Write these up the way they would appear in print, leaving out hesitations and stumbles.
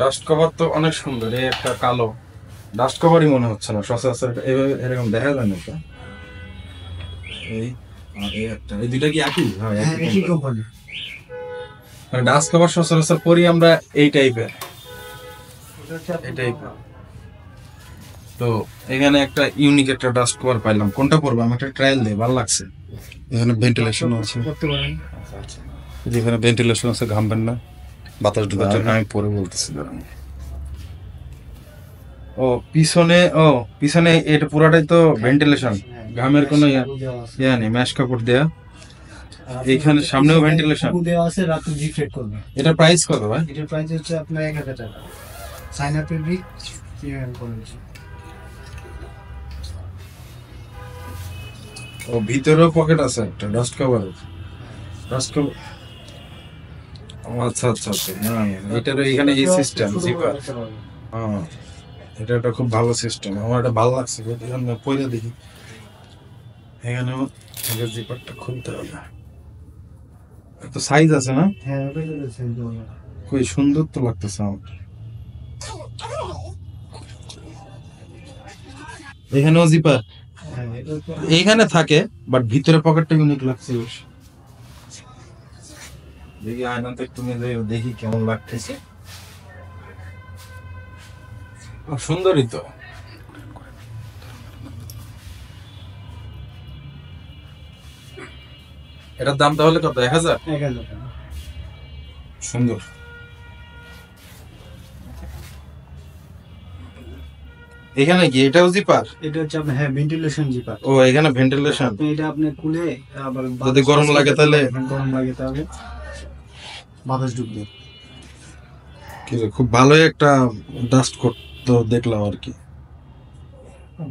Dust cover তো অনেক সুন্দর। এই একটা কালো ডাস্ট কভারই মনে হচ্ছে না, সচরাচর এরকম দেখা যায় না তো। এই আর এই একটা, এই দুইটা কি একই? হ্যাঁ, একই কোম্পানি। মানে ডাস্ট কভার সচরাচর পরি আমরা এই টাইপের, এই টাইপের। তো এখানে একটা ইউনিক একটা ডাস্ট কভার পাইলাম। কোনটা পরবো? আমি একটা ট্রায়াল দিই, ভালো লাগছে। এখানে ভেন্টিলেশন আছে, করতে পারেন। যেখানে ভেন্টিলেশন আছে, ঘামবেন না, বাতাস ঢোকার জন্য। আমি পরে বলতেছি দাঁড়ান। ও পিছনে এটা পুরাটাই তো ভেন্টিলেশন, ঘামের কোনো ইয়া নেই, ম্যাশ কাপড় দেয়া। এইখানে সামনেও ভেন্টিলেশন দেওয়া আছে, রাতে রিফ্লেক্ট করবে। এটা প্রাইস কত ভাই? এটার প্রাইস হচ্ছে আপনার 1000 টাকা। সাইন আপ ফেব্রিক করেছে। ও ভিতরেও পকেট আছে একটা ডাস্ট কভার। ডাস্ট কভার, আচ্ছা আচ্ছা আচ্ছা। হ্যাঁ, এটারও এখানে এই সিস্টেম জিপার। হ্যাঁ, এটা একটা খুব ভালো সিস্টেম, আমার এটা ভালো লাগছে। পয়লা দেখি এখানেও জিপারটা খুলতে হবে। তো সাইজ আছে না? হ্যাঁ, ওটা চলেছে। খুবই সুন্দর তো লাগতেছে আমার। এখানেও জিপার এইখানে থাকে, বাট ভিতরে পকেটটা ইউনিক লাগছে বেশ। দেখি আয়নাতে একটু দেখি কেমন লাগতেছে। সুন্দরই তো। এটার দাম তাহলে কত? 1000? 1000 টাকা। সুন্দর। এখানে কি এটাও জিপার? এটা হচ্ছে আপনার, হ্যাঁ, ভেন্টিলেশন জিপার। ও এখানে ভেন্টিলেশন, আপনি এটা আপনি খুলে আবার যদি গরম লাগে তাহলে বাতাস ঢুকবে। খুব ভালোই একটা ডাস্ট কোট তো দেখলাম আর কি।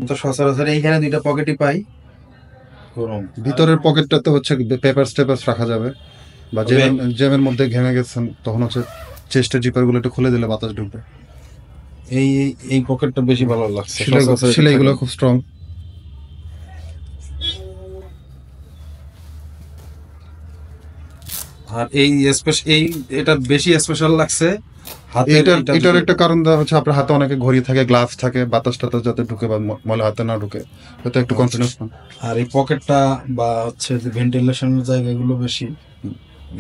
তো সচরাচর এইখানে দুইটা পকেটই পাই। গরম ভিতরের পকেটটাতে হচ্ছে পেপারস টেপারস রাখা যাবে, বা জ্যামের মধ্যে ঘেমে গেছেন তখন হচ্ছে চেস্টের জিপার গুলো একটু খুলে দিলে বাতাস ঢুকবে। এই এই পকেটটা বেশি ভালো লাগছে, সেলাইগুলো খুব স্ট্রং। আর এই এটা বেশি স্পেশাল লাগছে। এটার একটা কারণ দেওয়া হচ্ছে, আপনার হাতে অনেকে ঘড়ি থাকে, গ্লাভস থাকে, বাতাস টাতাস যাতে ঢুকে বা ময়লা হাতে না ঢুকে, যাতে একটু কনফিডেন্স পান। আর এই পকেটটা বা হচ্ছে ভেন্টিলেশনের জায়গাগুলো বেশি,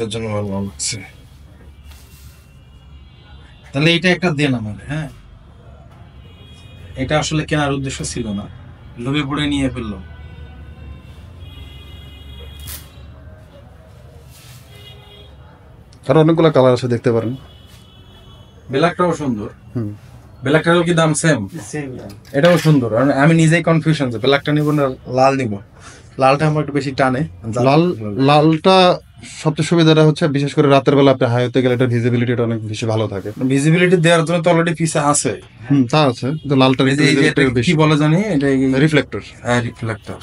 এর জন্য ভালো লাগছে। তাহলে এটা একটা দেন আমাদের। হ্যাঁ, এটা আসলে কেনার উদ্দেশ্য ছিল না, লোভে পড়ে নিয়ে ফেললাম। আর অনেকগুলো কালার আছে, দেখতে পারেন। ব্ল্যাকটাও সুন্দর। হুম, ব্ল্যাকটারও কি দাম সেম? এটাও সুন্দর। আমি নিজেই কনফিউশন যে ব্ল্যাকটা নিব না লাল নিব। লালটা আমার একটু বেশি টানে। লালটা সবচেয়ে সুবিধাটা হচ্ছে, বিশেষ করে রাতের বেলা আপনি হাইওয়েতে গেলে এটা ভিজিবিলিটিটা অনেক বেশি ভালো থাকে। ভিজিবিলিটি দেওয়ার জন্য তো অলরেডি পিছে আছে। তা আছে, কিন্তু লালটার কি বলে জানি, এটা রিফ্লেক্টর। হ্যাঁ, রিফ্লেক্টর।